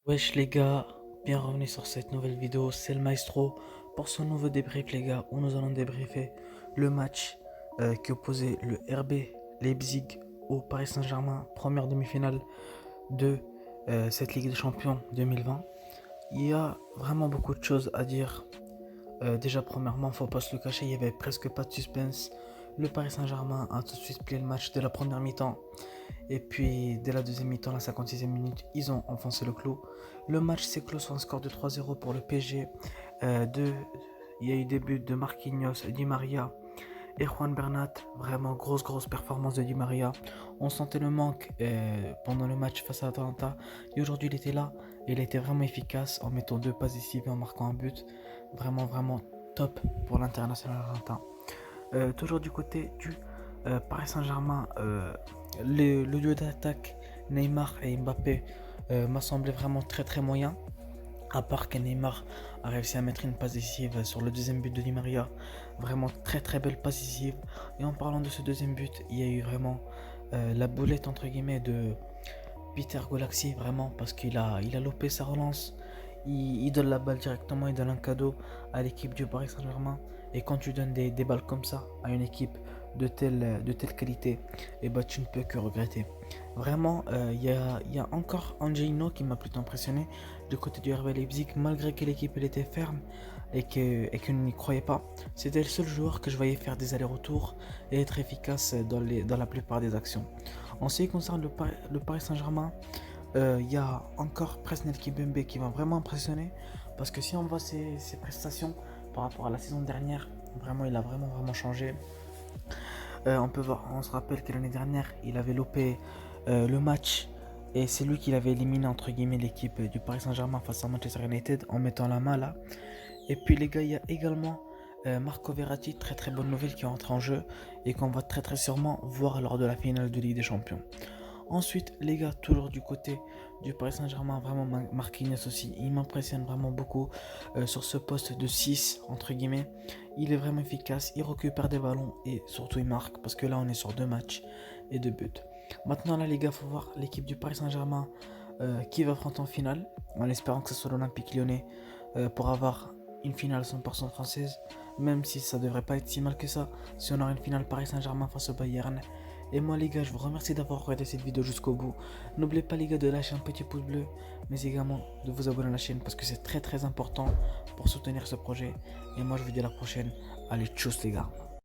Wesh les gars, bienvenue sur cette nouvelle vidéo, c'est le Maestro pour ce nouveau débrief les gars où nous allons débriefer le match qui opposait le RB Leipzig au Paris Saint-Germain, première demi-finale de cette Ligue des Champions 2020. Il y a vraiment beaucoup de choses à dire. Déjà premièrement, faut pas se le cacher, il y avait presque pas de suspense. Le Paris Saint-Germain a tout de suite plié le match de la première mi-temps. Et puis, dès la deuxième mi-temps, la 56e minute, ils ont enfoncé le clou. Le match s'est clos sur un score de 3-0 pour le PSG. Il y a eu des buts de Marquinhos, Di Maria et Juan Bernat. Vraiment grosse performance de Di Maria. On sentait le manque pendant le match face à Atalanta. Et aujourd'hui, il était là. Et il était vraiment efficace en mettant deux passes décisives et en marquant un but. Vraiment top pour l'international argentin. Toujours du côté du Paris Saint-Germain, le duo d'attaque Neymar et Mbappé m'a semblé vraiment très moyen. À part que Neymar a réussi à mettre une passe décisive sur le deuxième but de Di Maria. Vraiment très belle passe décisive. Et en parlant de ce deuxième but, il y a eu vraiment la boulette entre guillemets de Peter Golaxy, vraiment, parce qu'il a loupé sa relance. Il donne la balle directement, il donne un cadeau à l'équipe du Paris Saint-Germain. Et quand tu donnes des balles comme ça à une équipe de telle qualité, et bah, tu ne peux que regretter. Vraiment, il y a encore Angelino qui m'a plutôt impressionné du côté du RB Leipzig, malgré que l'équipe elle était ferme et que n'y croyait pas. C'était le seul joueur que je voyais faire des allers-retours et être efficace dans la plupart des actions. En ce qui concerne le Paris Saint-Germain, il y a encore Presnel Kimpembe qui m'a vraiment impressionné parce que si on voit ses prestations par rapport à la saison dernière, vraiment il a vraiment changé. On se rappelle que l'année dernière il avait loupé le match et c'est lui qui l'avait éliminé entre guillemets l'équipe du Paris Saint-Germain face à Manchester United en mettant la main là. Et puis les gars, il y a également Marco Verratti, très bonne nouvelle qui entre en jeu et qu'on va très sûrement voir lors de la finale de Ligue des Champions. Ensuite, les gars, toujours du côté du Paris Saint-Germain, vraiment Marquinhos aussi, il m'impressionne vraiment beaucoup sur ce poste de 6, entre guillemets. Il est vraiment efficace, il récupère des ballons et surtout il marque parce que là on est sur deux matchs et deux buts. Maintenant là les gars, faut voir l'équipe du Paris Saint-Germain qui va affronter en finale, en espérant que ce soit l'Olympique Lyonnais pour avoir une finale 100% française, même si ça devrait pas être si mal que ça, si on aura une finale Paris Saint-Germain face au Bayern. Et moi les gars, je vous remercie d'avoir regardé cette vidéo jusqu'au bout. N'oubliez pas les gars de lâcher un petit pouce bleu, mais également de vous abonner à la chaîne parce que c'est très important pour soutenir ce projet. Et moi je vous dis à la prochaine. Allez, tchuss les gars.